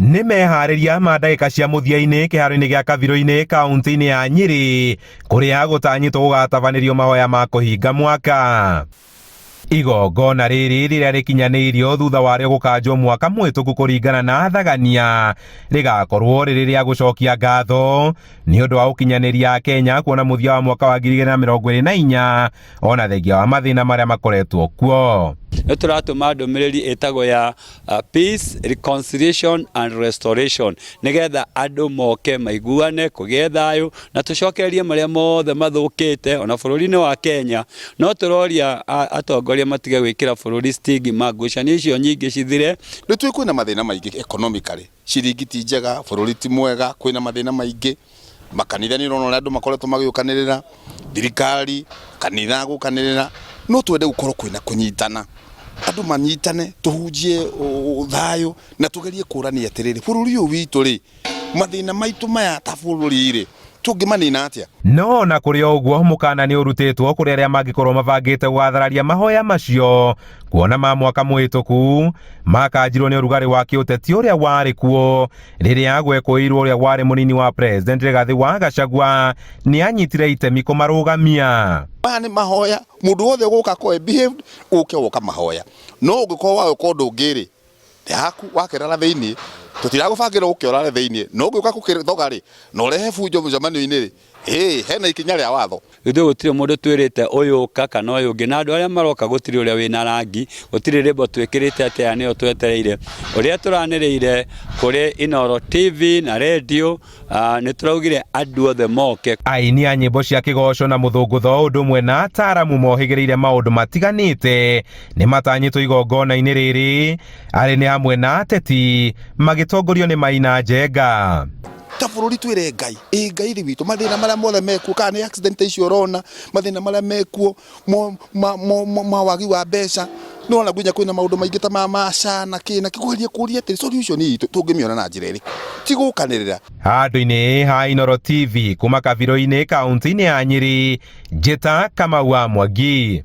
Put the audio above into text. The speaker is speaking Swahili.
nĩ meharĩria ma ndagĩka cia mũthia-inĩ kĩharo-inĩ gĩa Kavirũ-inĩ kaũntĩ-inĩ ya Nyĩrĩ kũrĩa gũtanyĩtwo gũgatabanĩrio mahoya ma kũhinga mwaka. Igongona rĩrĩ rĩrĩa rĩkinyanĩirio thutha warĩo gũkanjwo mwaka mũhĩtũku kũringana na athagania rĩgakorwo rĩrĩ rĩa gũcokia ngatho nĩ ũndũ wa gũkinyanĩria Kenya kuona mũthia wa mwaka wa 2024 ona thengia wa mathĩna marĩa makoretwo kuo. Nĩ tũratũma ndũmĩrĩri ĩtagwo ya peace, reconciliation and restoration nĩgetha andũ moke maiguane kũgĩe thayũ na tũcokererie marĩa mothe mathũkĩte ona bũrũri-inĩ wa Kenya. No tũroria atongoria matige gwĩkĩra bũrũri stigma, ngucanio icio nyingĩ cithire. Nĩ tũĩ kwĩna mathĩna maingĩ economically, ciringi ti njega, bũrũri ti mwega, kwĩna mathĩna maingĩ. Makanitha nĩ ũrona andũ makoretwo magĩũkanĩrĩra, thirikari kanitha gũkanĩrĩra, no twende gũkorwo kwĩna kũnyitana. Andũ manyitane tuhunjie thayũ na tugerie kũrania atĩrĩrĩ bũrũri ũyũ witũ rĩ mathĩna maitũ maya ta bũrũri rĩ tũngĩmanina atĩa. No na kũrĩ o ũguo mũkana nĩ ũrutĩtwo kũrĩ arĩa mangĩkorwo mabangĩte gũgathararia mahoya macio kuona ma mwaka mũhĩtũku makanjirwo nĩ ũrugarĩ wa kĩũteti ũrĩa warĩ kuo rĩrĩa gwekũĩirwo ũrĩa warĩ mũnini wa president Rigathĩ wa Gachagua nĩ anyitire itemi kũmarũgamia. Maya nĩ mahoya mũndũ wothe gũka ko behaved ũke woka mahoya no ũngĩkorwo wa ũkondo ngĩrĩ yaku wakerara thĩinĩ tũtiragũbangĩra ũkĩorare thĩinĩ no ũngĩũka gũkĩrĩthoga rĩ no ũrehe bunjo mũcemanio-inĩ rĩ hena ikinya rĩa watho. Ithuĩ gũtirĩ mũndũ twĩrĩte ũyũ ũka kana ũyũ ũngĩ na andũ arĩa maroka gũtirĩ ũrĩa wĩna rangi gũtirĩ rĩmbo twĩkĩrĩte atĩ aya nĩo twetereire. Ũrĩa tũranĩrĩire kũrĩ Inooro TV na radio nĩ tũraugire andũ othe moke. Aini a nyĩmbo cia kĩgoco na mũthũngũtho ũndũ ũmwe na ataaramu mohĩgĩrĩire maũndũ matiganĩte nĩ matanyĩtwo igongona-inĩ rĩrĩ arĩ nĩ hamwe na ateti magĩtongorio nĩ Maina Njenga. Ta bũrũri twĩre Ngai Ngai rĩ witũ mathĩna marĩa mothe mekuo kana nĩ accident icio ũrona mathĩna marĩa mekuo ma wagi wa mbeca no ona nginya kwĩna maũndũ maingĩ ta ma SHA na kĩgeria kũria atĩ solution itũ tũngĩmĩona na njĩra ĩrĩkũ ti gũkanĩrĩra. Handũ-inĩ ha Inooro TV kuma Kavirũ-inĩ kaũntĩ-inĩ ya Nyĩrĩ, njĩta Kamau wa Mwangi.